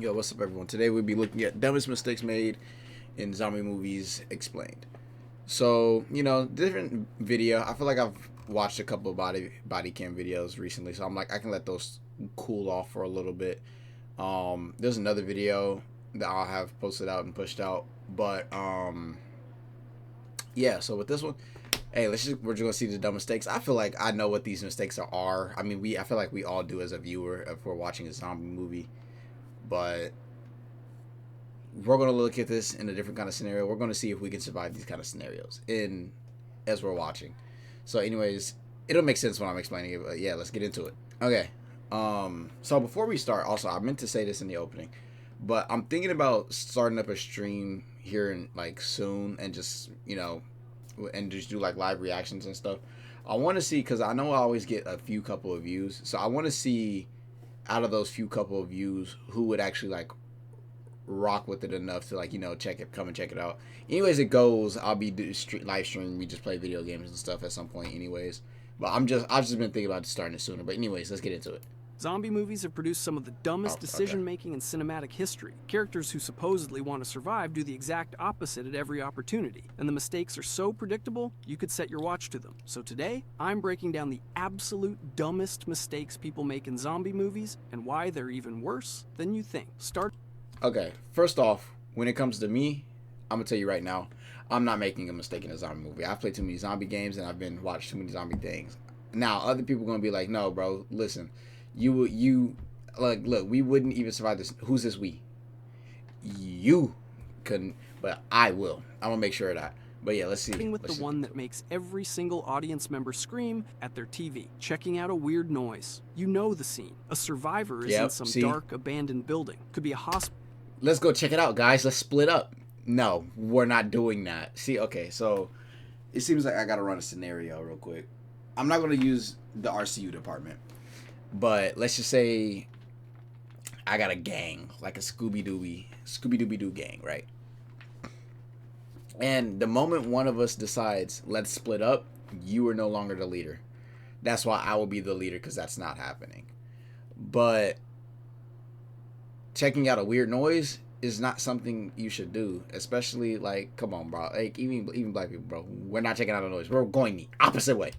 Yo, what's up, everyone? Today we'll be looking at dumbest mistakes made in zombie movies explained. So, different video. I feel like I've watched a couple of body cam videos recently, so I'm like, I can let those cool off for a little bit. There's another video that I'll have posted out and pushed out, but yeah. So with this one, hey, we're just gonna see the dumb mistakes. I feel like I know what these mistakes are. I mean, I feel like we all do as a viewer if we're watching a zombie movie, but we're going to look at this in a different kind of scenario. We're going to see if we can survive these kind of scenarios as we're watching. So anyways, it'll make sense when I'm explaining it, but yeah, let's get into it. Okay. So before we start, also, I meant to say this in the opening, but I'm thinking about starting up a stream here in like soon and just, and just do like live reactions and stuff. I want to see, because I know I always get a few couple of views. So I want to see out of those few couple of views who would actually like rock with it enough to come and check it out. Anyways, it goes. I'll be live streaming. We just play video games and stuff at some point. Anyways, but I've just been thinking about starting it sooner. But anyways, let's get into it. Zombie movies have produced some of the dumbest decision-making in cinematic history. Characters who supposedly want to survive do the exact opposite at every opportunity, and the mistakes are so predictable, you could set your watch to them. So today, I'm breaking down the absolute dumbest mistakes people make in zombie movies, and why they're even worse than you think. Okay, first off, when it comes to me, I'm gonna tell you right now, I'm not making a mistake in a zombie movie. I've played too many zombie games and I've been watched too many zombie things. Now, other people are gonna be like, no, bro, listen. Look, we wouldn't even survive this. Who's this we? You couldn't, but I will. I'm gonna make sure of that. But yeah, let's see. With the one that makes every single audience member scream at their TV, checking out a weird noise. You know the scene. A survivor is in some dark, abandoned building. Could be a hospital. Let's go check it out, guys. Let's split up. No, we're not doing that. See, okay, so it seems like I gotta run a scenario real quick. I'm not gonna use the RCU department. But let's just say I got a gang, like a Scooby-Dooby-Doo gang, right? And the moment one of us decides, let's split up, you are no longer the leader. That's why I will be the leader, because that's not happening. But checking out a weird noise is not something you should do, especially like, come on, bro. Like even black people, bro. We're not checking out a noise. We're going the opposite way.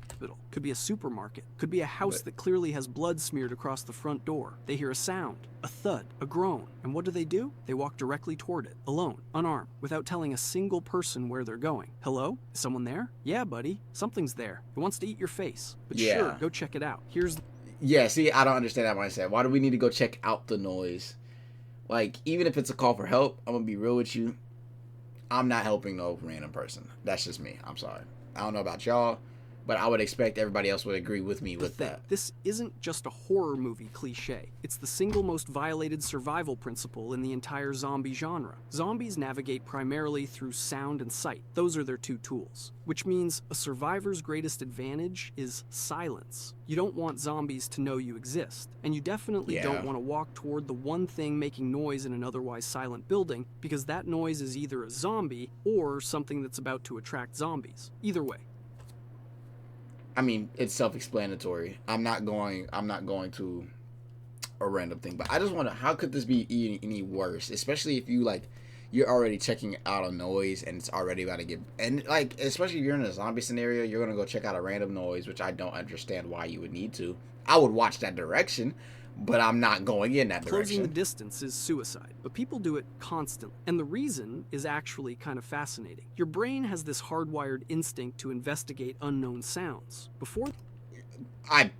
Could be a supermarket. Could be a house that clearly has blood smeared across the front door. They hear a sound, a thud, a groan, and what do? They walk directly toward it, alone, unarmed, without telling a single person where they're going. Hello? Is someone there? Yeah, buddy. Something's there. It wants to eat your face. But sure, go check it out. Yeah, see, I don't understand that mindset. Why do we need to go check out the noise? Like, even if it's a call for help, I'm going to be real with you. I'm not helping no random person. That's just me. I'm sorry. I don't know about y'all, but I would expect everybody else would agree with me with that. This isn't just a horror movie cliche. It's the single most violated survival principle in the entire zombie genre. Zombies navigate primarily through sound and sight. Those are their two tools. Which means a survivor's greatest advantage is silence. You don't want zombies to know you exist, and you definitely don't want to walk toward the one thing making noise in an otherwise silent building, because that noise is either a zombie or something that's about to attract zombies. Either way. I mean, it's self-explanatory. I'm not going to a random thing, but I just wonder, how could this be any worse? Especially if you're already checking out a noise and it's already about to get, and like, especially if you're in a zombie scenario, you're gonna go check out a random noise, which I don't understand why you would need to. I would watch that direction, but I'm not going in that direction. Closing the distance is suicide, but people do it constantly. And the reason is actually kind of fascinating. Your brain has this hardwired instinct to investigate unknown sounds. I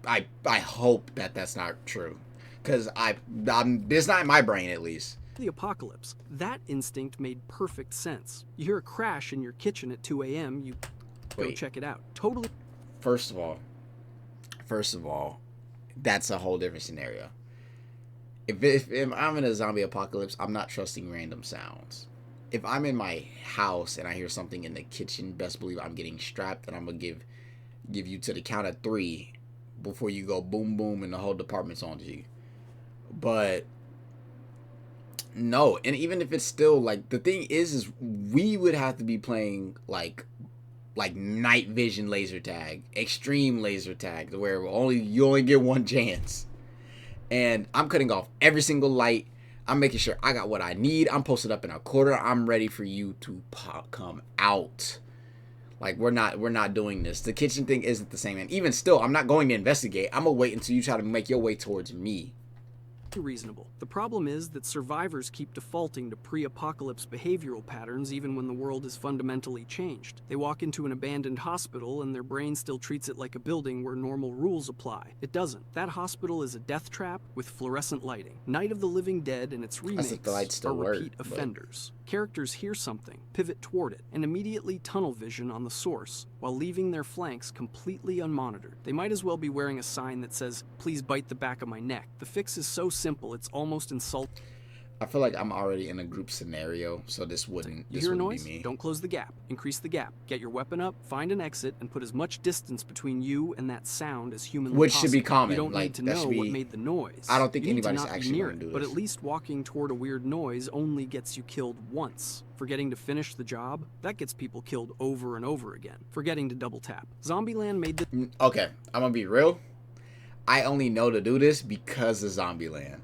hope that that's not true, because it's not in my brain, at least. The apocalypse. That instinct made perfect sense. You hear a crash in your kitchen at 2 a.m., you go check it out. Totally. First of all, that's a whole different scenario. If I'm in a zombie apocalypse, I'm not trusting random sounds. If I'm in my house and I hear something in the kitchen, best believe I'm getting strapped, and I'm gonna give you to the count of 3 before you go boom boom and the whole department's on to you. But no, and even if it's still like, the thing is we would have to be playing like night vision laser tag, extreme laser tag, where you only get one chance. And I'm cutting off every single light. I'm making sure I got what I need. I'm posted up in a corner. I'm ready for you to come out. Like we're not doing this. The kitchen thing isn't the same. And even still, I'm not going to investigate. I'm gonna wait until you try to make your way towards me. Reasonable. The problem is that survivors keep defaulting to pre-apocalypse behavioral patterns even when the world is fundamentally changed. They walk into an abandoned hospital and their brain still treats it like a building where normal rules apply. It doesn't. That hospital is a death trap with fluorescent lighting. Night of the Living Dead and its remakes are repeat offenders. Characters hear something, pivot toward it, and immediately tunnel vision on the source, while leaving their flanks completely unmonitored. They might as well be wearing a sign that says, "Please bite the back of my neck." The fix is so simple, it's almost insulting. I feel like I'm already in a group scenario, so this wouldn't be me. Don't close the gap. Increase the gap. Get your weapon up, find an exit, and put as much distance between you and that sound as humanly possible. Which should be common. You don't need to know what made the noise. I don't think anybody's actually going to do this. But at least walking toward a weird noise only gets you killed once. Forgetting to finish the job, that gets people killed over and over again. Forgetting to double tap. Zombieland made the... Okay, I'm going to be real. I only know to do this because of Zombieland.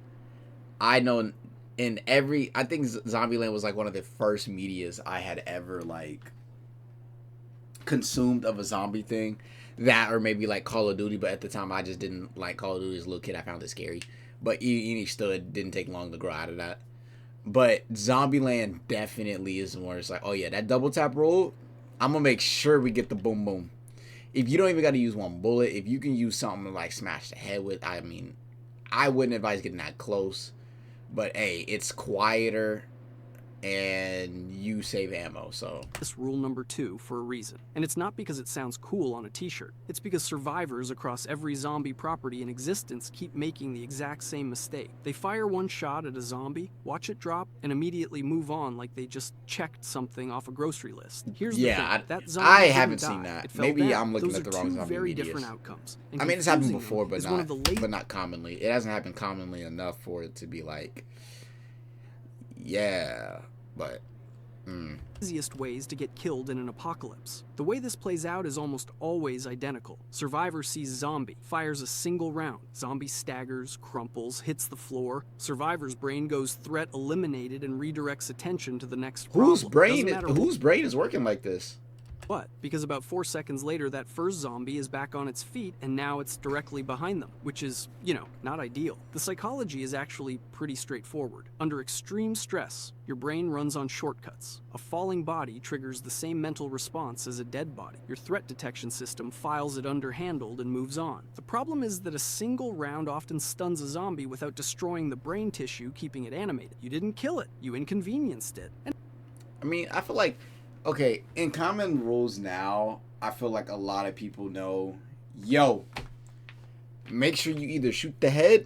I know... I think Zombieland was like one of the first medias I had ever like consumed of a zombie thing. That or maybe like Call of Duty, but at the time I just didn't like Call of Duty as a little kid. I found it scary. But it didn't take long to grow out of that. But Zombieland definitely is where it's like, oh yeah, that double tap roll, I'm gonna make sure we get the boom boom. If you don't even gotta use one bullet, if you can use something to like smash the head with, I mean, I wouldn't advise getting that close. But hey, it's quieter and you save ammo, so. This rule number 2 for a reason. And it's not because it sounds cool on a t-shirt. It's because survivors across every zombie property in existence keep making the exact same mistake. They fire one shot at a zombie, watch it drop, and immediately move on like they just checked something off a grocery list. Here's the thing. That zombie I haven't seen that. Maybe I'm looking at the wrong zombie very different outcomes. I mean, it's happened before, but not commonly. It hasn't happened commonly enough for it to be like, yeah, but easiest ways to get killed in an apocalypse. The way this plays out is almost always identical. Survivor sees zombie, fires a single round. Zombie staggers, crumples, hits the floor. Survivor's brain goes threat eliminated and redirects attention to the next problem. Whose brain is working like this? But because about 4 seconds later, that first zombie is back on its feet and now it's directly behind them, which is, not ideal. The psychology is actually pretty straightforward. Under extreme stress, your brain runs on shortcuts. A falling body triggers the same mental response as a dead body. Your threat detection system files it underhandled and moves on. The problem is that a single round often stuns a zombie without destroying the brain tissue, keeping it animated. You didn't kill it, you inconvenienced it. I mean, I feel like, okay, in common rules now, I feel like a lot of people know, yo, make sure you either shoot the head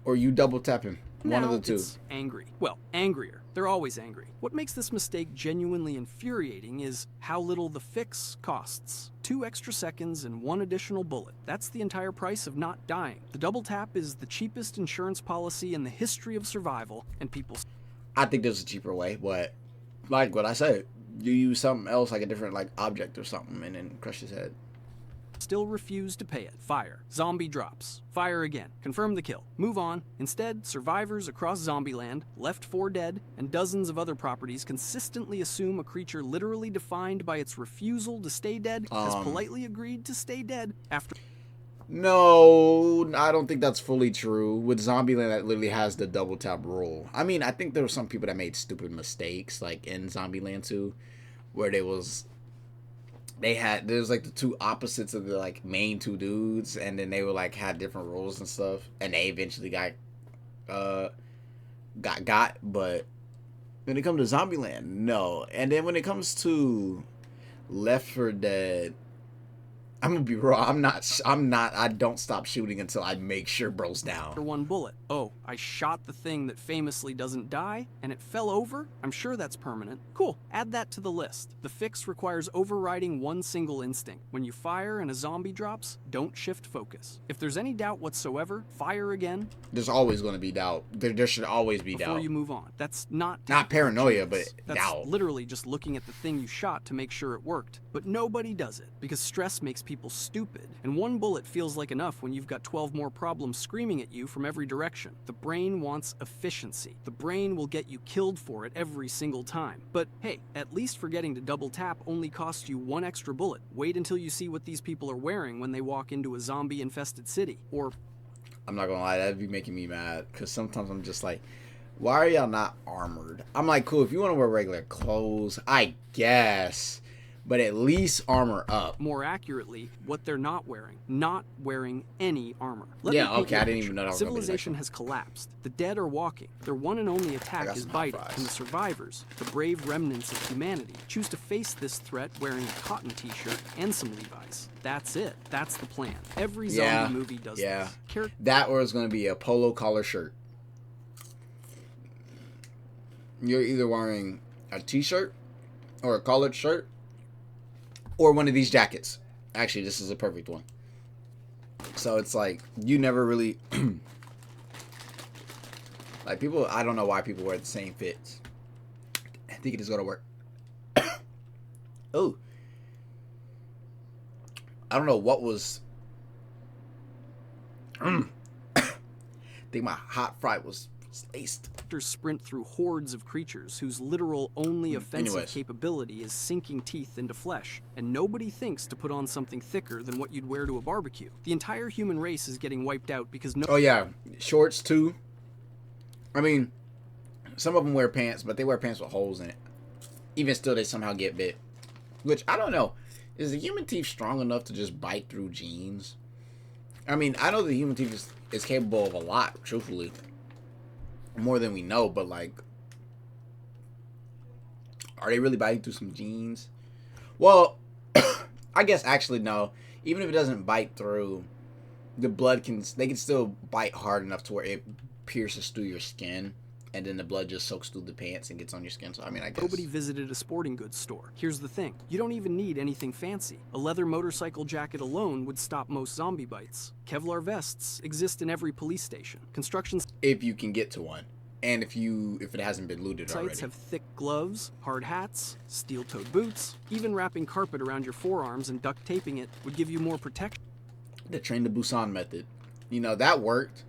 or you double tap him. One of the two. It's angry. Well, angrier. They're always angry. What makes this mistake genuinely infuriating is how little the fix costs. 2 extra seconds and 1 additional bullet. That's the entire price of not dying. The double tap is the cheapest insurance policy in the history of survival, and people... I think there's a cheaper way, but like what I said, you use something else, like a different object or something, and then crush his head. Still refuse to pay it. Fire. Zombie drops. Fire again. Confirm the kill. Move on. Instead, survivors across Zombieland, Left 4 Dead, and dozens of other properties consistently assume a creature literally defined by its refusal to stay dead has politely agreed to stay dead after... No, I don't think that's fully true. With Zombieland, that literally has the double tap rule. I mean, I think there were some people that made stupid mistakes, like in Zombieland 2, where there's like the two opposites of the main two dudes, and then they were had different roles and stuff, and they eventually got. But when it comes to Zombieland, no. And then when it comes to Left 4 Dead, I'm gonna be raw. I don't stop shooting until I make sure bro's down. 1 bullet. Oh, I shot the thing that famously doesn't die, and it fell over? I'm sure that's permanent. Cool, add that to the list. The fix requires overriding one single instinct. When you fire and a zombie drops, don't shift focus. If there's any doubt whatsoever, fire again. There's always gonna be doubt. There should always be doubt. Before you move on. That's not paranoia, but that's doubt. Literally just looking at the thing you shot to make sure it worked. But nobody does it, because stress makes people people stupid, and one bullet feels like enough when you've got 12 more problems screaming at you from every direction. The brain wants efficiency. The brain will get you killed for it every single time. But hey, at least forgetting to double tap only costs you 1 extra bullet. Wait until you see what these people are wearing when they walk into a zombie-infested city. Or... I'm not gonna lie, that'd be making me mad, because sometimes I'm just like, why are y'all not armored? I'm like, cool, if you want to wear regular clothes, I guess, but at least armor up. More accurately, what they're not wearing any armor. Yeah, okay, I didn't even know that was gonna be Civilization has collapsed. The dead are walking. Their one and only attack is biting, and the survivors, the brave remnants of humanity, choose to face this threat wearing a cotton t-shirt and some Levi's. That's it. That's the plan. Every zombie movie does this. That was going to be a polo collar shirt. You're either wearing a t-shirt or a collared shirt or one of these jackets. Actually, this is a perfect one. So it's like, you never really... like, people... I don't know why people wear the same fits. I think it is going to work. Oh. I don't know what was... I think my hot fry was laced. Sprint through hordes of creatures whose literal only offensive capability is sinking teeth into flesh, and nobody thinks to put on something thicker than what you'd wear to a barbecue. The entire human race is getting wiped out because no... Oh yeah, shorts too. I mean, some of them wear pants, but they wear pants with holes in it. Even still, they somehow get bit. Which, I don't know. Is the human teeth strong enough to just bite through jeans? I mean, I know the human teeth is capable of a lot, truthfully. More than we know, but like, are they really biting through some jeans? Well, I guess actually no. Even if it doesn't bite through, the blood they can still bite hard enough to where it pierces through your skin, and then the blood just soaks through the pants and gets on your skin. So I mean, I guess nobody visited a sporting goods store. Here's the thing: you don't even need anything fancy. A leather motorcycle jacket alone would stop most zombie bites. Kevlar vests exist in every police station. Construction, if you can get to one, and if it hasn't been looted already. Sites have thick gloves, hard hats, steel-toed boots. Even wrapping carpet around your forearms and duct taping it would give you more protection. The Train to Busan method, you know, that worked.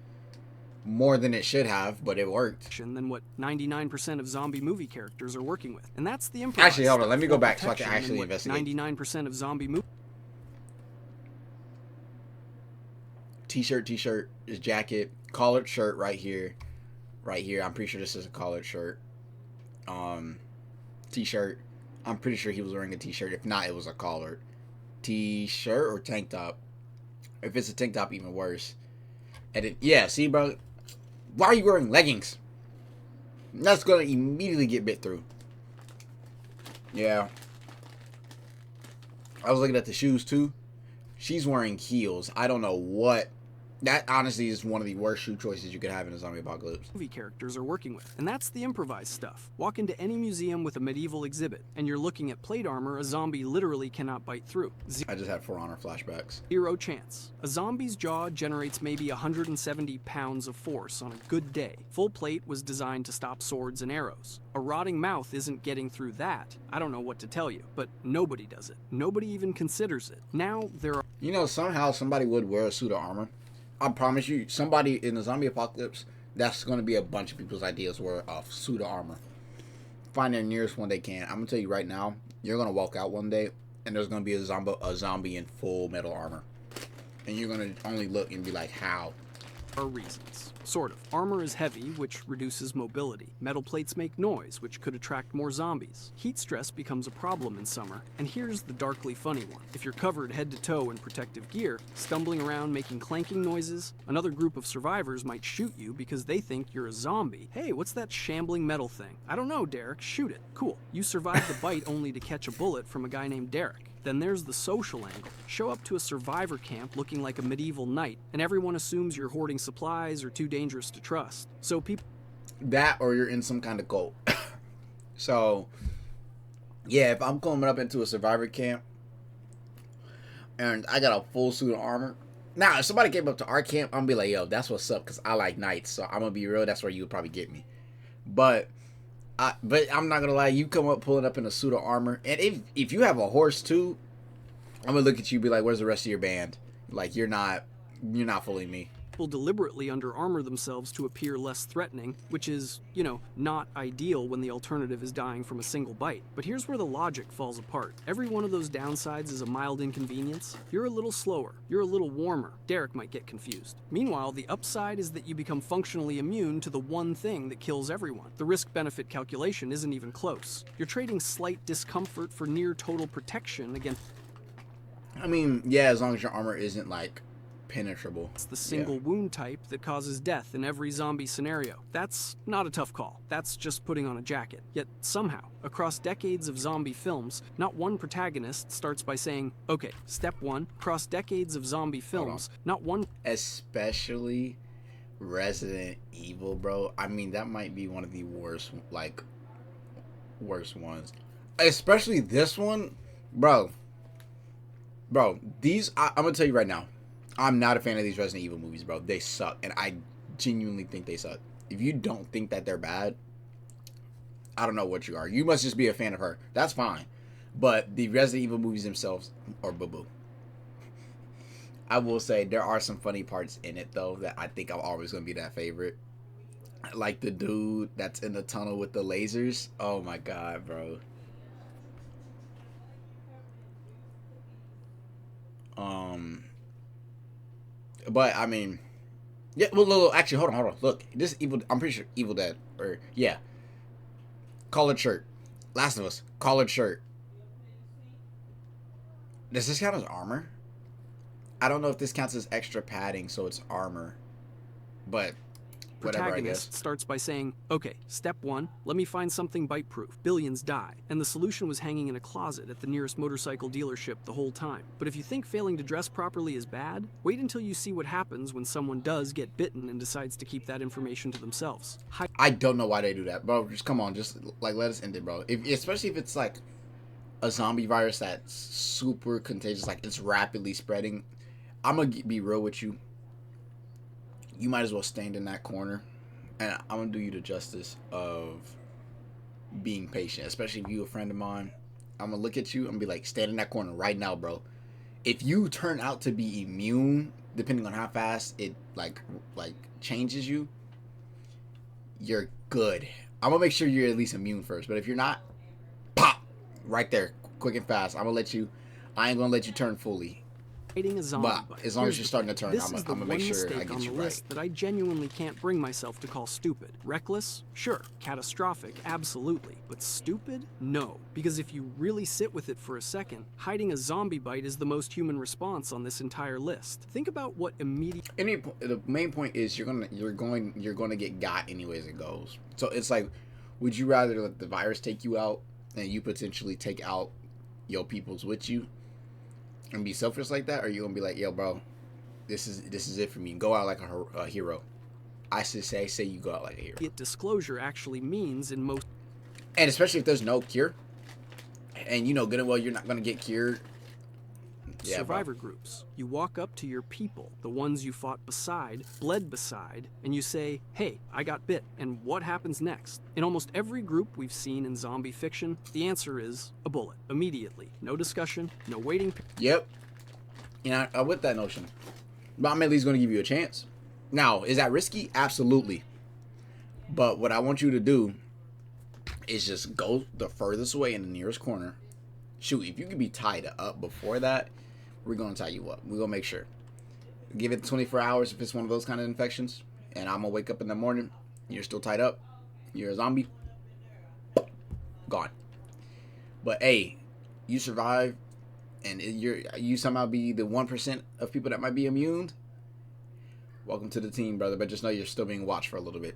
More than it should have, but it worked. Than what 99% of zombie movie characters are working with. And that's the improv. Actually, hold on. Let me go back so I can actually investigate. 99% of zombie movies. T-shirt is jacket. Collared shirt right here. Right here. I'm pretty sure this is a collared shirt. T-shirt. I'm pretty sure he was wearing a t-shirt. If not, it was a collared. T-shirt or tank top. If it's a tank top, even worse. And it, yeah, see, bro? Why are you wearing leggings? That's going to immediately get bit through. Yeah. I was looking at the shoes, too. She's wearing heels. I don't know what. That, honestly, is one of the worst shoe choices you could have in a zombie apocalypse. Movie characters are working with. And that's the improvised stuff. Walk into any museum with a medieval exhibit, and you're looking at plate armor a zombie literally cannot bite through. I just had For Honor flashbacks. 0 chance. A zombie's jaw generates maybe 170 pounds of force on a good day. Full plate was designed to stop swords and arrows. A rotting mouth isn't getting through that. I don't know what to tell you, but nobody does it. Nobody even considers it. Now there are... You know, somehow somebody would wear a suit of armor. I promise you, somebody in the zombie apocalypse, that's going to be a bunch of people's ideas were a suit of armor. Find their nearest one they can. I'm going to tell you right now, you're going to walk out one day, and there's going to be a zombie in full metal armor. And you're going to only look and be like, how? Are reasons. Sort of. Armor is heavy, which reduces mobility. Metal plates make noise, which could attract more zombies. Heat stress becomes a problem in summer. And here's the darkly funny one. If you're covered head to toe in protective gear, stumbling around making clanking noises, another group of survivors might shoot you because they think you're a zombie. Hey, what's that shambling metal thing? I don't know, Derek. Shoot it. Cool. You survived the bite only to catch a bullet from a guy named Derek. Then there's the social angle. Show up to a survivor camp looking like a medieval knight, and everyone assumes you're hoarding supplies or too dangerous to trust. So people... That or you're in some kind of cult. So, yeah, if I'm coming up into a survivor camp, and I got a full suit of armor... Now, if somebody came up to our camp, I'm going to be like, yo, that's what's up, because I like knights, so I'm going to be real, that's where you would probably get me. But I'm not gonna lie, you come up pulling up in a suit of armor, and if you have a horse too, I'm gonna look at you and be like, where's the rest of your band? Like, you're not fooling me. People deliberately under armor themselves to appear less threatening, which is, not ideal when the alternative is dying from a single bite. But here's where the logic falls apart. Every one of those downsides is a mild inconvenience. You're a little slower, you're a little warmer. Derek might get confused. Meanwhile, the upside is that you become functionally immune to the one thing that kills everyone. The risk-benefit calculation isn't even close. You're trading slight discomfort for near total protection against... I mean, yeah, as long as your armor isn't, like, penetrable. It's the single wound type that causes death in every zombie scenario. That's not a tough call. That's just putting on a jacket. Yet somehow, across decades of zombie films, not one protagonist starts by saying, okay, step one. Across decades of zombie films, not one... Especially Resident Evil, bro. I mean, that might be one of the worst ones. Especially this one, bro. Bro, I'm gonna tell you right now, I'm not a fan of these Resident Evil movies, bro. They suck, and I genuinely think they suck. If you don't think that they're bad, I don't know what you are. You must just be a fan of her. That's fine. But the Resident Evil movies themselves are boo-boo. I will say there are some funny parts in it, though, that I think I'm always going to be that favorite. Like the dude that's in the tunnel with the lasers. Oh, my God, bro. But I mean, yeah. Well, actually, hold on. Look, this Evil. I'm pretty sure Evil Dead, or yeah, collared shirt. Last of Us, collared shirt. Does this count as armor? I don't know if this counts as extra padding, so it's armor. But whatever, I guess. Starts by saying, okay, step one, let me find something bite-proof. Billions die. And the solution was hanging in a closet at the nearest motorcycle dealership the whole time. But if you think failing to dress properly is bad, wait until you see what happens when someone does get bitten and decides to keep that information to themselves. I don't know why they do that, bro. Just come on, just like let us end it, bro. Especially if it's like a zombie virus that's super contagious, like it's rapidly spreading. I'm gonna be real with you. You might as well stand in that corner, and I'm gonna do you the justice of being patient, especially if you a friend of mine. I'm gonna look at you and be like, stand in that corner right now, bro. If you turn out to be immune, depending on how fast it like changes you, you're good. I'm gonna make sure you're at least immune first, but if you're not, pop right there, quick and fast. I ain't gonna let you turn fully. A zombie but as long as you're starting to turn, I'm gonna make sure I get you right. That I genuinely can't bring myself to call stupid. Reckless? Sure. Catastrophic? Absolutely. But stupid? No. Because if you really sit with it for a second, hiding a zombie bite is the most human response on this entire list. Think about what immediate... The main point is you're gonna get got anyway as it goes. So it's like, would you rather let the virus take you out and you potentially take out your peoples with you? And be selfish like that, or you gonna be like, yo, bro, this is it for me. Go out like a hero. I should say you go out like a hero. Disclosure actually means in most, and especially if there's no cure, and you know good and well you're not gonna get cured. Yeah, survivor groups. You walk up to your people, the ones you fought beside, bled beside, and you say, hey, I got bit, and what happens next? In almost every group we've seen in zombie fiction, the answer is a bullet, immediately. No discussion, no waiting. Yep. I'm with that notion. But I'm at least going to give you a chance. Now, is that risky? Absolutely. But what I want you to do is just go the furthest away in the nearest corner. Shoot, if you could be tied up before that, we're going to tie you up. We're going to make sure. Give it 24 hours if it's one of those kind of infections. And I'm going to wake up in the morning. You're still tied up. You're a zombie. Gone. But, hey, you survive. And you somehow be the 1% of people that might be immune. Welcome to the team, brother. But just know you're still being watched for a little bit.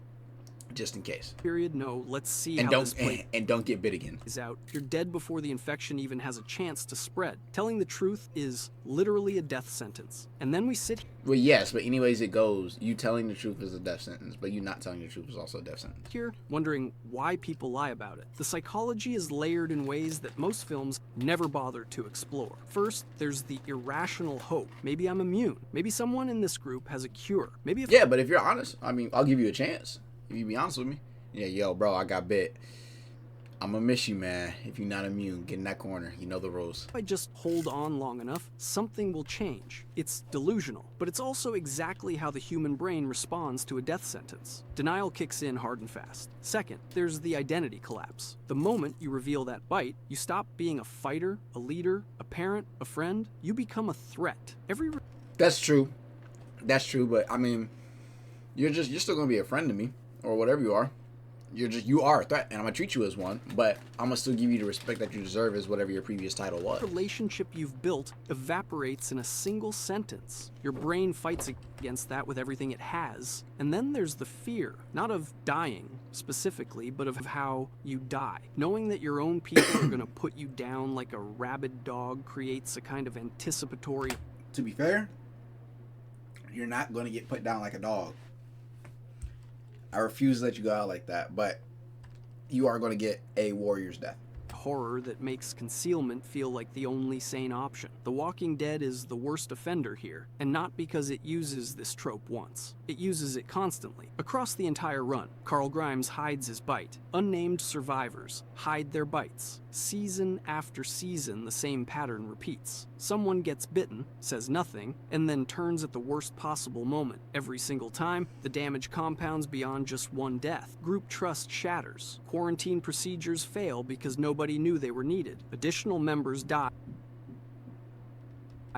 Just in case. Period. No. Let's see and how this plays. And don't get bit again. Is out. You're dead before the infection even has a chance to spread. Telling the truth is literally a death sentence. And then we sit. Well, yes, but anyways it goes. You telling the truth is a death sentence, but you not telling the truth is also a death sentence. Here, wondering why people lie about it. The psychology is layered in ways that most films never bother to explore. First, there's the irrational hope. Maybe I'm immune. Maybe someone in this group has a cure. Maybe if... Yeah, but if you're honest, I mean, I'll give you a chance. If you be honest with me, yeah, yo, bro, I got bit. I'm gonna miss you, man. If you're not immune, get in that corner. You know the rules. If I just hold on long enough, something will change. It's delusional, but it's also exactly how the human brain responds to a death sentence. Denial kicks in hard and fast. Second, there's the identity collapse. The moment you reveal that bite, you stop being a fighter, a leader, a parent, a friend. You become a threat. That's true. That's true, but I mean, you're still gonna be a friend to me, or whatever you are. You are a threat, and I'm gonna treat you as one, but I'm gonna still give you the respect that you deserve as whatever your previous title was. The relationship you've built evaporates in a single sentence. Your brain fights against that with everything it has. And then there's the fear, not of dying specifically, but of how you die. Knowing that your own people are gonna put you down like a rabid dog creates a kind of anticipatory. To be fair, you're not gonna get put down like a dog. I refuse to let you go out like that, but you are going to get a warrior's death. Horror that makes concealment feel like the only sane option. The Walking Dead is the worst offender here, and not because it uses this trope once. It uses it constantly. Across the entire run, Carl Grimes hides his bite. Unnamed survivors hide their bites. Season after season, the same pattern repeats. Someone gets bitten, says nothing, and then turns at the worst possible moment. Every single time, the damage compounds beyond just one death. Group trust shatters. Quarantine procedures fail because nobody knew they were needed. Additional members die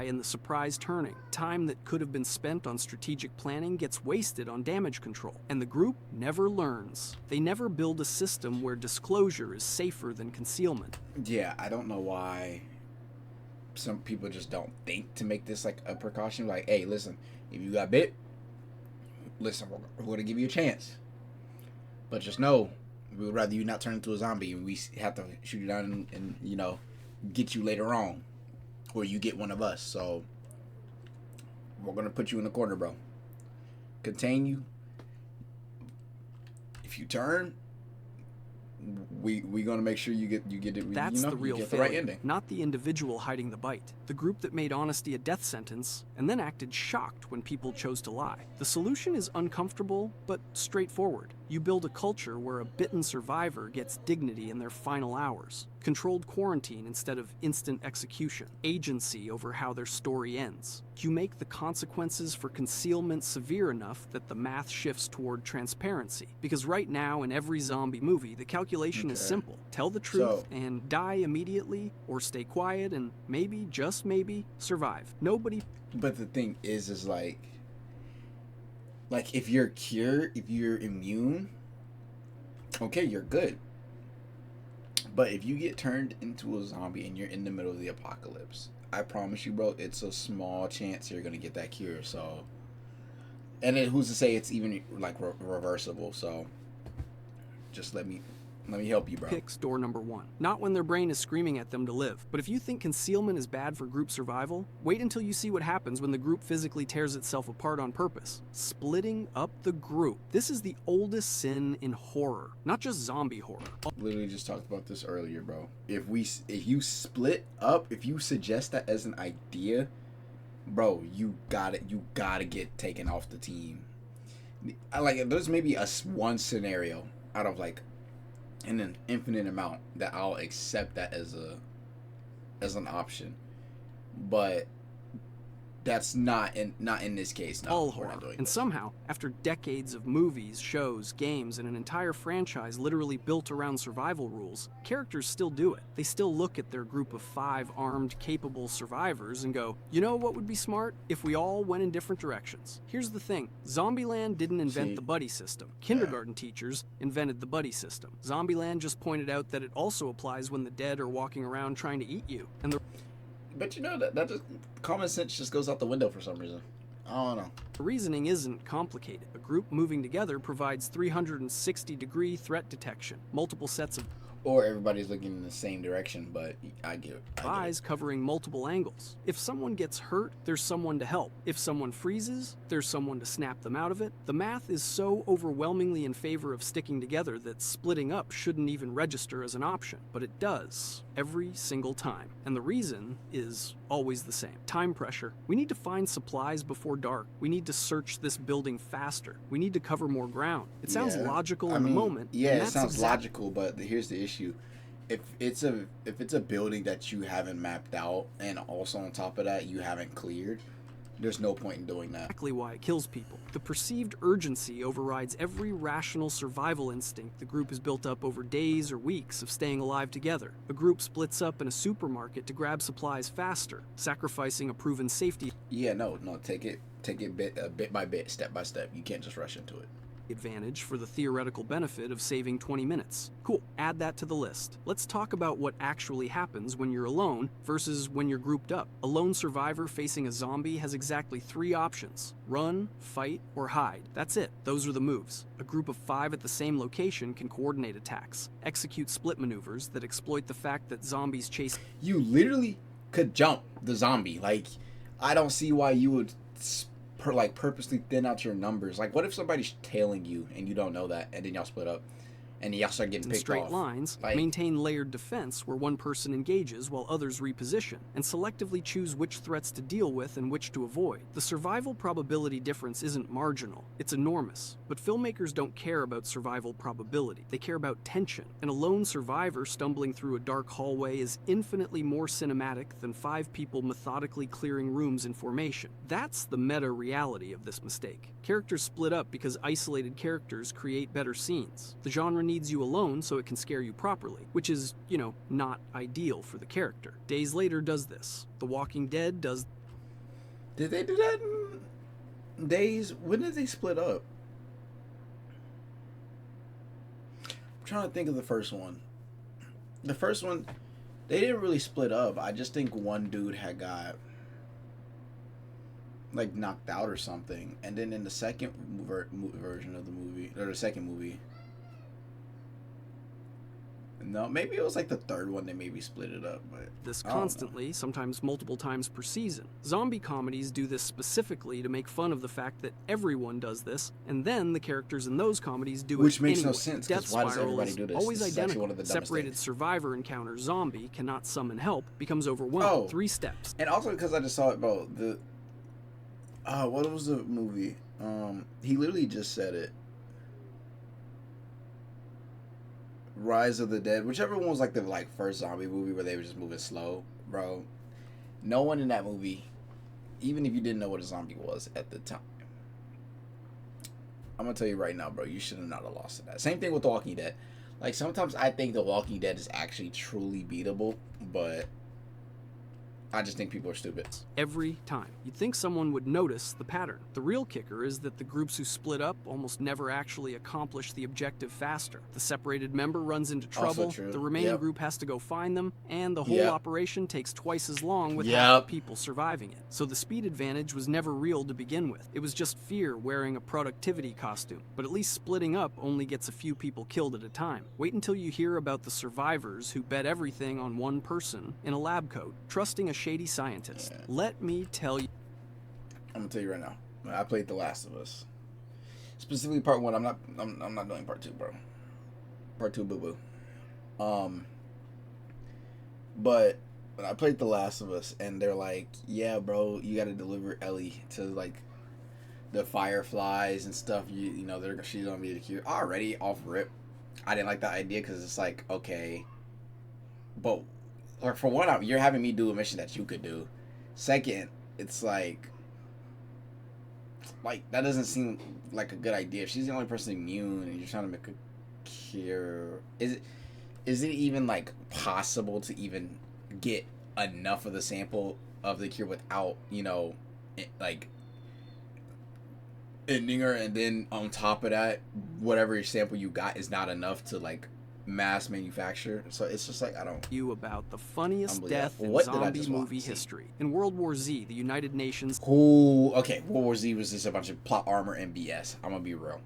in the surprise turning. Time that could have been spent on strategic planning gets wasted on damage control. And the group never learns. They never build a system where disclosure is safer than concealment. Yeah, I don't know why some people just don't think to make this like a precaution. Like, hey, listen, if you got bit, listen, we're going to give you a chance. But just know, we would rather you not turn into a zombie and we have to shoot you down and you know, get you later on. Or you get one of us. So we're gonna put you in the corner, bro. Contain you. If you turn, we gonna make sure you get it. That's the real get failure, the right ending. not the individual hiding the bite. The group that made honesty a death sentence and then acted shocked when people chose to lie. The solution is uncomfortable but straightforward. You build a culture where a bitten survivor gets dignity in their final hours. Controlled quarantine instead of instant execution. Agency over how their story ends. You make the consequences for concealment severe enough that the math shifts toward transparency. Because right now in every zombie movie, the calculation is simple. Tell the truth and die immediately, or stay quiet and maybe, just maybe, survive. Nobody... But the thing is like if you're cured, if you're immune, okay, you're good. But if you get turned into a zombie and you're in the middle of the apocalypse, I promise you, bro, it's a small chance you're gonna get that cure. So, and then who's to say it's even like reversible? So, just let me help you, bro. Picks door number one. Not when their brain is screaming at them to live. But if you think concealment is bad for group survival, wait until you see what happens when the group physically tears itself apart on purpose. Splitting up the group. This is the oldest sin in horror, not just zombie horror. Literally just talked about this earlier, bro. If you split up, if you suggest that as an idea, bro, you gotta get taken off the team. Like, there's maybe one scenario out of like an infinite amount that I'll accept that as an option, but that's not in this case. No, all horror. And somehow, after decades of movies, shows, games, and an entire franchise literally built around survival rules, characters still do it. They still look at their group of 5 armed, capable survivors and go, you know what would be smart? If we all went in different directions. Here's the thing. Zombieland didn't invent the buddy system. Kindergarten teachers invented the buddy system. Zombieland just pointed out that it also applies when the dead are walking around trying to eat you. And but you know, that just, common sense just goes out the window for some reason. I don't know. The reasoning isn't complicated. A group moving together provides 360-degree threat detection, multiple sets of or everybody's looking in the same direction, but I get it. eyes covering multiple angles. If someone gets hurt, there's someone to help. If someone freezes, there's someone to snap them out of it. The math is so overwhelmingly in favor of sticking together that splitting up shouldn't even register as an option, but it does every single time. And the reason is always the same. Time pressure. We need to find supplies before dark. We need to search this building faster. We need to cover more ground. It sounds logical in the moment. Yeah, it sounds logical, but here's the issue. issue. If it's a building that you haven't mapped out, and also on top of that you haven't cleared, there's no point in doing that. Exactly why it kills people. The perceived urgency overrides every rational survival instinct the group has built up over days or weeks of staying alive together. A group splits up in a supermarket to grab supplies faster, sacrificing a proven safety Yeah, no, take it bit by bit, step by step. You can't just rush into it. advantage for the theoretical benefit of saving 20 minutes. Cool, add that to the list. Let's talk about what actually happens when you're alone versus when you're grouped up. A lone survivor facing a zombie has exactly 3 options: run, fight, or hide. That's it. Those are the moves. A group of 5 at the same location can coordinate attacks, execute split maneuvers that exploit the fact that zombies chase. You literally could jump the zombie. Like, I don't see why you would purposely thin out your numbers. Like, what if somebody's tailing you and you don't know that, and then y'all split up and y'all start getting in picked straight off? lines, Like, maintain layered defense where one person engages while others reposition, and selectively choose which threats to deal with and which to avoid. The survival probability difference isn't marginal, it's enormous. But filmmakers don't care about survival probability, they care about tension. And a lone survivor stumbling through a dark hallway is infinitely more cinematic than 5 people methodically clearing rooms in formation. That's the meta-reality of this mistake. Characters split up because isolated characters create better scenes. The genre needs you alone so it can scare you properly, which is, not ideal for the character. Days Later does this. The Walking Dead does. Did they do that in Days? When did they split up? I'm trying to think of the first one. The first one, they didn't really split up. I just think one dude had got like knocked out or something, and then in the second version of the movie, or the second movie, no, maybe it was like the third one they maybe split it up, but this I don't know. constantly, sometimes multiple times per season. Zombie comedies do this specifically to make fun of the fact that everyone does this, and then the characters in those comedies do Which it makes no anyway. sense, Death 'cause why does spiral everybody is do this? always This is actually identical. one of the dumbest Separated things. survivor encounters zombie, cannot summon help, becomes overwhelmed. Oh. 3 steps. And also because I just saw it, bro. What was the movie? He literally just said it. Rise of the Dead, whichever one was like the first zombie movie where they were just moving slow, bro. No one in that movie, even if you didn't know what a zombie was at the time, I'm gonna tell you right now, bro, you should have not have lost to that. Same thing with The Walking Dead. Like, sometimes I think The Walking Dead is actually truly beatable, but I just think people are stupid. Every time. You'd think someone would notice the pattern. The real kicker is that the groups who split up almost never actually accomplish the objective faster. The separated member runs into trouble, Also true. the remaining Yep. group has to go find them, and the whole Yep. operation takes twice as long with Yep. half the people surviving it. So the speed advantage was never real to begin with. It was just fear wearing a productivity costume. But at least splitting up only gets a few people killed at a time. Wait until you hear about the survivors who bet everything on one person in a lab coat, trusting a shady scientist. Yeah. Let me tell you. I'm gonna tell you right now. I played The Last of Us, specifically part 1. I'm not doing part 2, bro. Part 2, boo boo. But when I played The Last of Us, and they're like, "Yeah, bro, you gotta deliver Ellie to like the fireflies and stuff. She's gonna be the cure." Already off rip, I didn't like that idea because it's like, okay, but for one, you're having me do a mission that you could do. Second, it's like that doesn't seem like a good idea. If she's the only person immune and you're trying to make a cure, is it even like possible to even get enough of the sample of the cure without ending her, and then on top of that, whatever sample you got is not enough to mass manufacture? So it's just I don't. You about the funniest death in What did I zombie just watch? movie history. In World War Z, the United Nations Okay, World War Z was just a bunch of plot armor and BS. I'm gonna be real.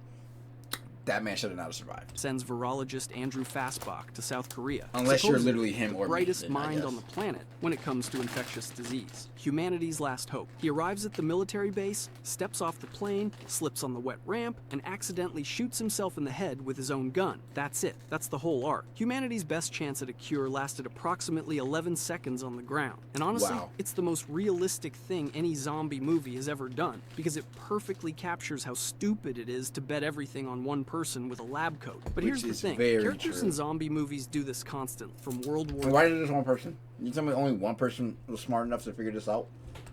That man should have not survived. sends virologist Andrew Fassbach to South Korea. Unless you're Supposedly literally him or the me, brightest then I mind guess. on the planet when it comes to infectious disease. Humanity's last hope. He arrives at the military base, steps off the plane, slips on the wet ramp, and accidentally shoots himself in the head with his own gun. That's it. That's the whole arc. Humanity's best chance at a cure lasted approximately 11 seconds on the ground. And honestly, Wow. it's the most realistic thing any zombie movie has ever done, because it perfectly captures how stupid it is to bet everything on one person with a lab coat. But Which here's the is thing. very Characters true. in zombie movies do this constantly. From World War Why is it just one person? You tell me only one person was smart enough to figure this out?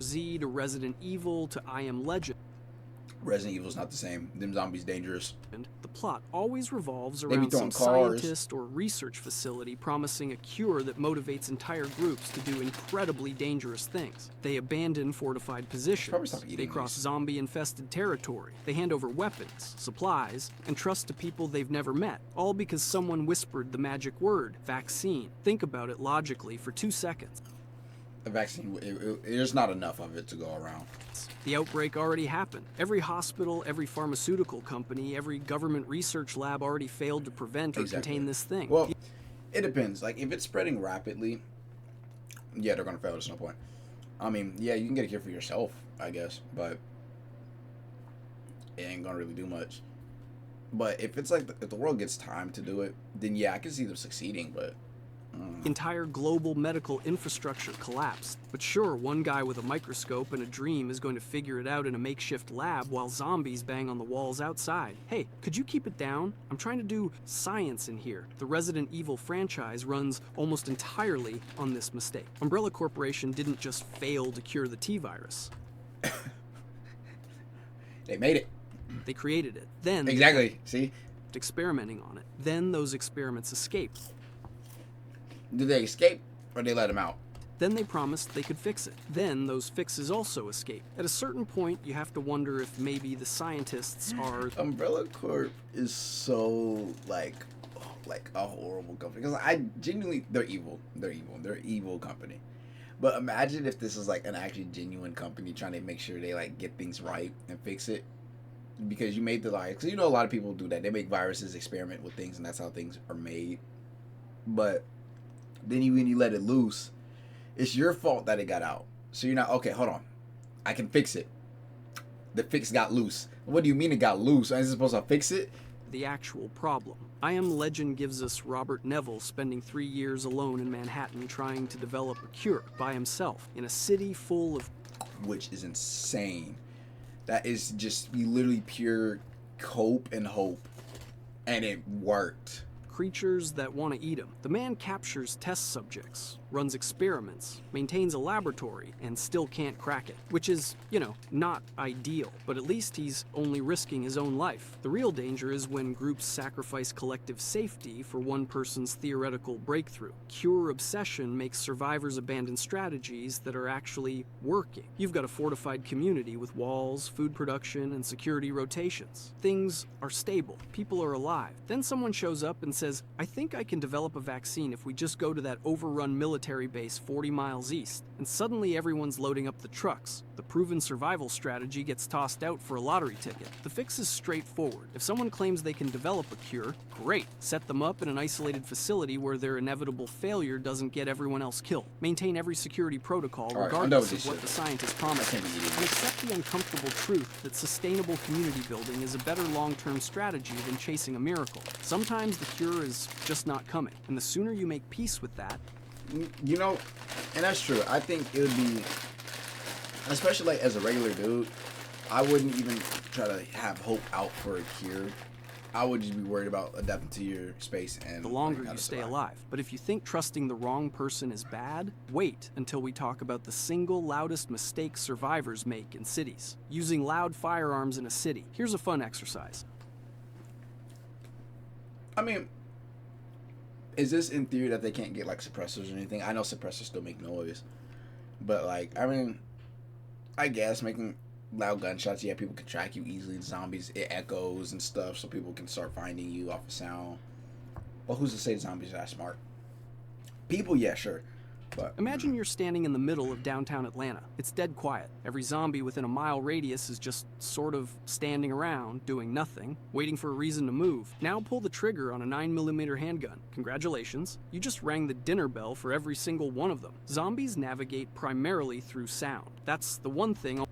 Z to Resident Evil to I Am Legend. Resident Evil's not the same. Them zombies dangerous. The plot always revolves be around throwing some cars. scientist or research facility promising a cure that motivates entire groups to do incredibly dangerous things. They abandon fortified Probably positions. stop They eating cross these. zombie-infested territory. They hand over weapons, supplies, and trust to people they've never met, all because someone whispered the magic word, vaccine. Think about it logically for 2 seconds. The vaccine, there's not enough of it to go around. The outbreak already happened. Every hospital, every pharmaceutical company, every government research lab already failed to prevent or contain this thing. Well, it depends. Like, if it's spreading rapidly, yeah, they're going to fail. There's no point. I mean, yeah, you can get a cure for yourself, I guess, but it ain't going to really do much. But if it's like, if the world gets time to do it, then yeah, I can see them succeeding, but Entire global medical infrastructure collapsed. But sure, one guy with a microscope and a dream is going to figure it out in a makeshift lab while zombies bang on the walls outside. Hey, could you keep it down? I'm trying to do science in here. The Resident Evil franchise runs almost entirely on this mistake. Umbrella Corporation didn't just fail to cure the T-virus. they made it. They created it. Then Exactly. See? they kept experimenting on it. Then those experiments escaped. Did they escape or they let him out? Then they promised they could fix it. Then those fixes also escape. At a certain point, you have to wonder if maybe the scientists are... Umbrella Corp is so like a horrible company because I genuinely they're evil. They're an evil company. But imagine if this is like an actually genuine company trying to make sure they like get things right and fix it. Because you made the like, because you know a lot of people do that. They make viruses, experiment with things, and that's how things are made. But then when you let it loose, it's your fault that it got out. So you're not, okay, hold on. I can fix it. The fix got loose. What do you mean it got loose? I supposed to fix it? the actual problem. I Am Legend gives us Robert Neville spending 3 years alone in Manhattan trying to develop a cure by himself in a city full of... Which is insane. That is just literally pure cope and hope. And it worked. creatures that want to eat him. The man captures test subjects, runs experiments, maintains a laboratory, and still can't crack it. Which is, you know, not ideal, but at least he's only risking his own life. The real danger is when groups sacrifice collective safety for one person's theoretical breakthrough. Cure obsession makes survivors abandon strategies that are actually working. You've got a fortified community with walls, food production, and security rotations. Things are stable. People are alive. Then someone shows up and says, I think I can develop a vaccine if we just go to that overrun military base 40 miles east. And suddenly everyone's loading up the trucks. The proven survival strategy gets tossed out for a lottery ticket. The fix is straightforward. If someone claims they can develop a cure, great. Set them up in an isolated facility where their inevitable failure doesn't get everyone else killed. Maintain every security protocol regardless of what the scientists promise. And accept the uncomfortable truth that sustainable community building is a better long-term strategy than chasing a miracle. Sometimes the cure is just not coming, and the sooner you make peace with that... You know, and that's true. I think it would be, especially like as a regular dude, I wouldn't even try to have hope out for a cure. I would just be worried about adapting to your space and the longer you stay alive. But if you think trusting the wrong person is bad, wait until we talk about the single loudest mistake survivors make in cities. Using loud firearms in a city. Here's a fun exercise. I mean, is this in theory that they can't get like suppressors or anything? I know suppressors still make noise, but like, I mean, I guess making loud gunshots, yeah, people can track you easily. Zombies, it echoes and stuff, so people can start finding you off of sound. But who's to say zombies are that smart? People, yeah, sure. But imagine you're standing in the middle of downtown Atlanta. It's dead quiet. Every zombie within a mile radius is just sort of standing around, doing nothing, waiting for a reason to move. Now pull the trigger on a 9mm handgun. Congratulations. You just rang the dinner bell for every single one of them. Zombies navigate primarily through sound. That's the one thing...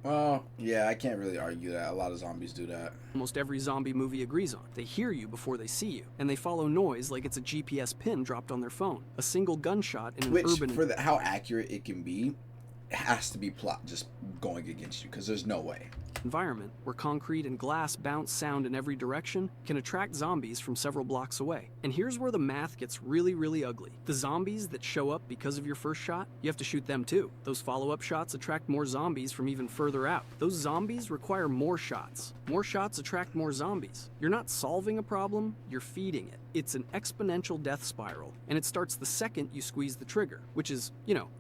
Well, yeah, I can't really argue that. A lot of zombies do that. Almost every zombie movie agrees on. They hear you before they see you, and they follow noise like it's a GPS pin dropped on their phone. A single gunshot in an urban... for how accurate it can be, it has to be plot just going against you, because there's no way. environment, where concrete and glass bounce sound in every direction, can attract zombies from several blocks away. And here's where the math gets really ugly. The zombies that show up because of your first shot, you have to shoot them too. Those follow-up shots attract more zombies from even further out. Those zombies require more shots. More shots attract more zombies. You're not solving a problem, you're feeding it. It's an exponential death spiral, and it starts the second you squeeze the trigger, which is,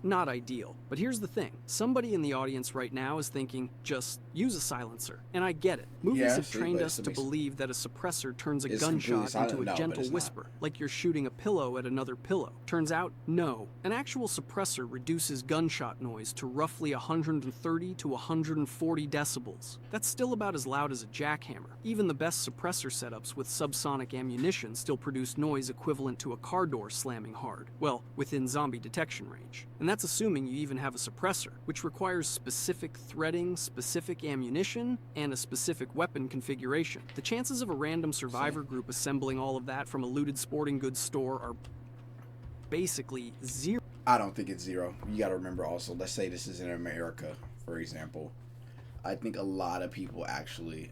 not ideal. But here's the thing. Somebody in the audience right now is thinking, just use a silencer. And I get it. Movies have trained us to believe that a suppressor turns a gunshot into a gentle whisper, like you're shooting a pillow at another pillow. Turns out, no. An actual suppressor reduces gunshot noise to roughly 130 to 140 decibels. That's still about as loud as a jackhammer. Even the best suppressor setups with subsonic ammunition still produce noise equivalent to a car door slamming hard. Well, within zombie detection range. And that's assuming you even have a suppressor, which requires specific threading, specific ammunition, and a specific weapon configuration. The chances of a random survivor group assembling all of that from a looted sporting goods store are basically zero. I don't think it's zero. You got to remember also, let's say this is in America, for example. I think a lot of people actually,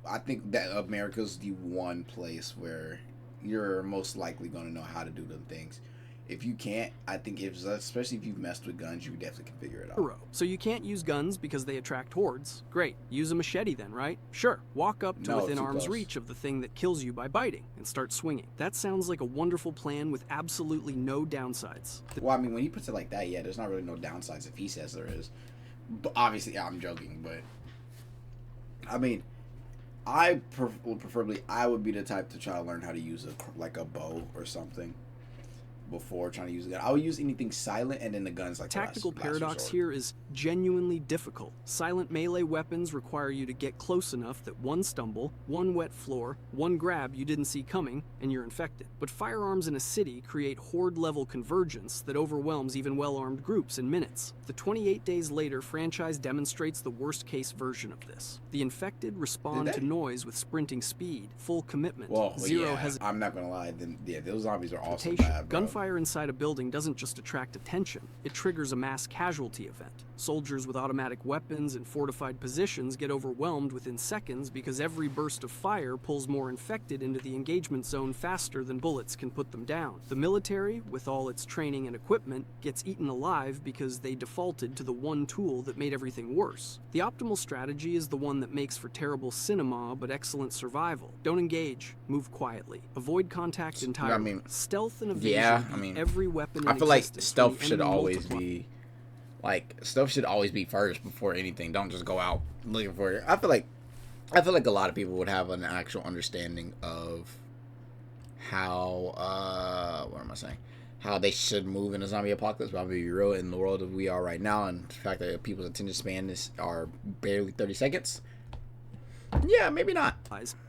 I think that America's the one place where you're most likely going to know how to do them things. If you can't, I think especially if you've messed with guns, you definitely can figure it out. So you can't use guns because they attract hordes. Great. Use a machete then, right? Sure. Walk up to within arm's reach of the thing that kills you by biting and start swinging. That sounds like a wonderful plan with absolutely no downsides. Well, I mean, when he puts it like that, yeah, there's not really no downsides if he says there is. But obviously, I'm joking, but I mean, I would be the type to try to learn how to use a bow or something before trying to use a gun. I would use anything silent, and then the guns like tactical last paradox resort. here is genuinely difficult. Silent melee weapons require you to get close enough that one stumble, one wet floor, one grab you didn't see coming, and you're infected. But firearms in a city create horde-level convergence that overwhelms even well-armed groups in minutes. The 28 Days Later franchise demonstrates the worst-case version of this. The infected respond to noise with sprinting speed, full commitment, zero hesitation. I'm not gonna lie, those zombies are also bad, bro. Gunfire inside a building doesn't just attract attention, it triggers a mass casualty event. Soldiers with automatic weapons and fortified positions get overwhelmed within seconds because every burst of fire pulls more infected into the engagement zone faster than bullets can put them down. The military, with all its training and equipment, gets eaten alive because they defaulted to the one tool that made everything worse. The optimal strategy is the one that makes for terrible cinema but excellent survival. Don't engage, move quietly, avoid contact entirely. Stealth and evasion every weapon. I feel like stealth should always be first before anything. Don't just go out looking for it. I feel like a lot of people would have an actual understanding of how how they should move in a zombie apocalypse. But I'll be real, in the world that we are right now, and the fact that people's attention span are barely 30 seconds. Yeah, maybe not.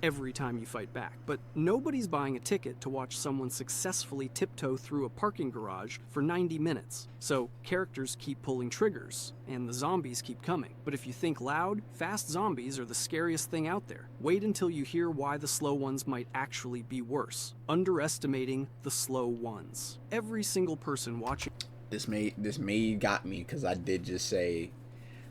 Every time you fight back. But nobody's buying a ticket to watch someone successfully tiptoe through a parking garage for 90 minutes. So characters keep pulling triggers, and the zombies keep coming. But if you think loud, fast zombies are the scariest thing out there. Wait until you hear why the slow ones might actually be worse. Underestimating the slow ones. Every single person watching... This may got me, because I did just say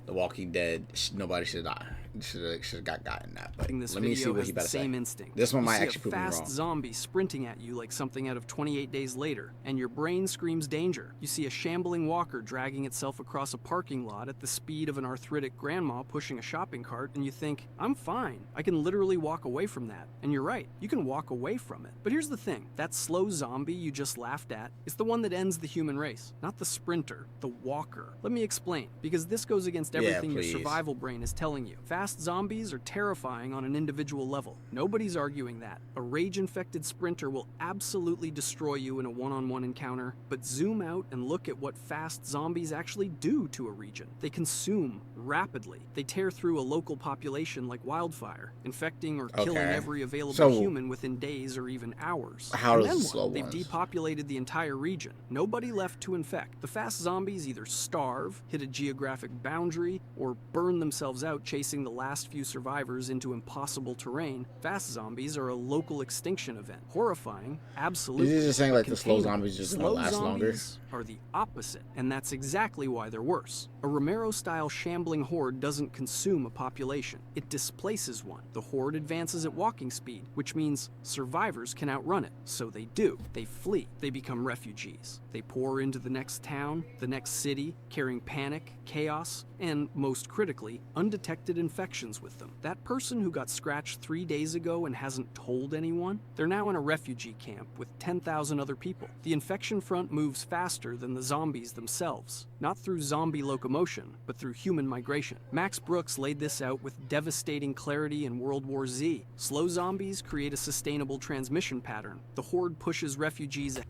The Walking Dead, nobody should die. Should have got in that. But this let me see what he better say. Instinct. This one might actually prove me wrong. You see a fast zombie sprinting at you like something out of 28 Days Later, and your brain screams danger. You see a shambling walker dragging itself across a parking lot at the speed of an arthritic grandma pushing a shopping cart, and you think, I'm fine. I can literally walk away from that. And you're right. You can walk away from it. But here's the thing. That slow zombie you just laughed at is the one that ends the human race. Not the sprinter. The walker. Let me explain. Because this goes against everything your survival brain is telling you. Fast zombies are terrifying on an individual level. Nobody's arguing that. A rage-infected sprinter will absolutely destroy you in a one-on-one encounter, but zoom out and look at what fast zombies actually do to a region. They consume rapidly. They tear through a local population like wildfire, infecting or killing every available human within days or even hours. How does the slow ones? They've depopulated the entire region. Nobody left to infect. The fast zombies either starve, hit a geographic boundary injury, or burn themselves out chasing the last few survivors into impossible terrain, fast zombies are a local extinction event. Horrifying, absolutely. Is he just saying but like the slow containable. zombies just gonna Slow last longer? zombies are the opposite, and that's exactly why they're worse. A Romero-style shambling horde doesn't consume a population. It displaces one. The horde advances at walking speed, which means survivors can outrun it. So they do. They flee. They become refugees. They pour into the next town, the next city, carrying panic, chaos, and, most critically, undetected infections with them. That person who got scratched 3 days ago and hasn't told anyone, they're now in a refugee camp with 10,000 other people. The infection front moves faster than the zombies themselves, not through zombie locomotion, but through human migration. Max Brooks laid this out with devastating clarity in World War Z. Slow zombies create a sustainable transmission pattern. The horde pushes refugees.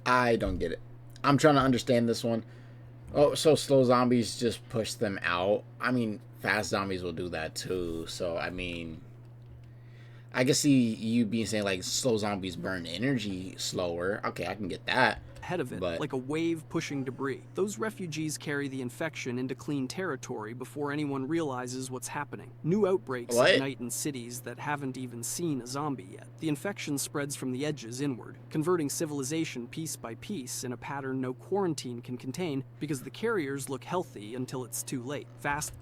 I don't get it. I'm trying to understand this one. Oh, so slow zombies just push them out? I mean, fast zombies will do that too. So, I mean, I can see you being saying like slow zombies burn energy slower. Okay, I can get that. Ahead of it, But like a wave pushing debris. Those refugees carry the infection into clean territory before anyone realizes what's happening. New outbreaks what? ignite in cities that haven't even seen a zombie yet. The infection spreads from the edges inward, converting civilization piece by piece in a pattern no quarantine can contain because the carriers look healthy until it's too late. Fast.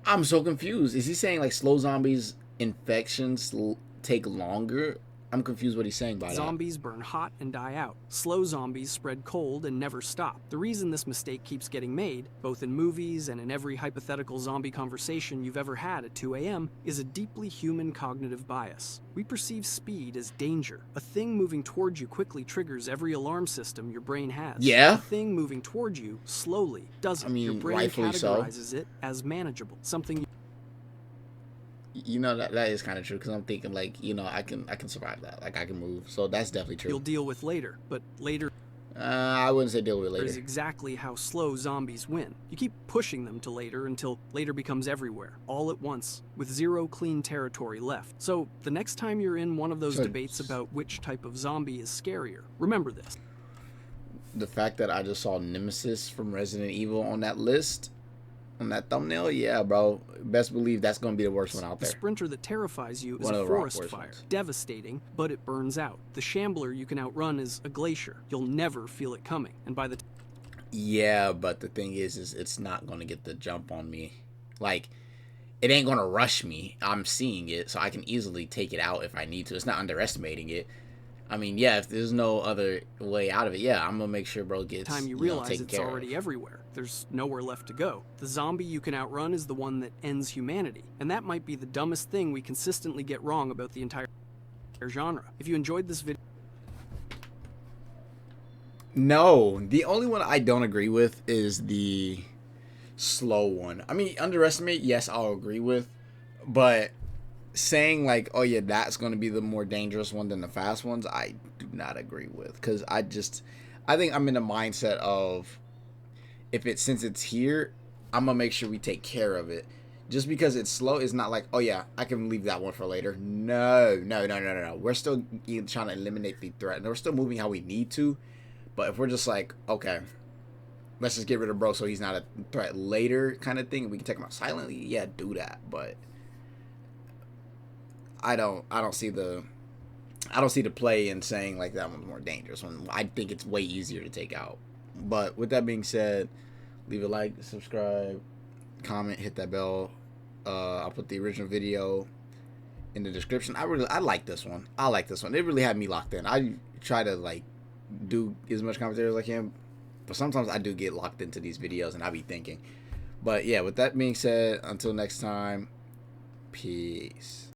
I'm so confused. Is he saying like slow zombies infections take longer? I'm confused what he's saying by that. Zombies burn hot and die out. Slow zombies spread cold and never stop. The reason this mistake keeps getting made, both in movies and in every hypothetical zombie conversation you've ever had at 2 a.m., is a deeply human cognitive bias. We perceive speed as danger. A thing moving towards you quickly triggers every alarm system your brain has. Yeah. A thing moving towards you slowly doesn't. I mean, your brain rightfully so. categorizes it as manageable. Something You know, that is kind of true, because I'm thinking like, you know, I can survive that. Like, I can move. So that's definitely true. you'll deal with later, but later I wouldn't say deal with it later. is exactly how slow zombies win. You keep pushing them to later until later becomes everywhere, all at once, with zero clean territory left. So the next time you're in one of those debates about which type of zombie is scarier, remember this. The fact that I just saw Nemesis from Resident Evil on that list, on that thumbnail, yeah, bro. Best believe that's going to be the worst one out The there. sprinter that terrifies you is One of a the forest worst fire. ones. Devastating, but it burns out. The shambler you can outrun is a glacier. You'll never feel it coming. And by the Yeah, but the thing is it's not going to get the jump on me. Like, it ain't going to rush me. I'm seeing it, so I can easily take it out if I need to. It's not underestimating it. I mean, yeah, if there's no other way out of it, yeah, I'm going to make sure bro gets, time you know, realize taken it's care already of. everywhere. There's nowhere left to go. The zombie you can outrun is the one that ends humanity. And that might be the dumbest thing we consistently get wrong about the entire genre. If you enjoyed this video, No, the only one I don't agree with is the slow one. I mean, underestimate, yes, I'll agree with, but saying like, oh yeah, that's going to be the more dangerous one than the fast ones, I do not agree with, because I think I'm in the mindset of, since it's here, I'm gonna make sure we take care of it. Just because it's slow is not like, oh yeah, I can leave that one for later. No. We're still trying to eliminate the threat, and we're still moving how we need to. But if we're just like, okay, let's just get rid of bro so he's not a threat later kind of thing, we can take him out silently, yeah, do that. But I don't see the play in saying like that one's more dangerous when I think it's way easier to take out. But with that being said, leave a like, subscribe, comment, hit that bell. I'll put the original video in the description. I like this one. It really had me locked in. I try to like do as much commentary as I can, but sometimes I do get locked into these videos and I be thinking. But yeah, with that being said, until next time, peace.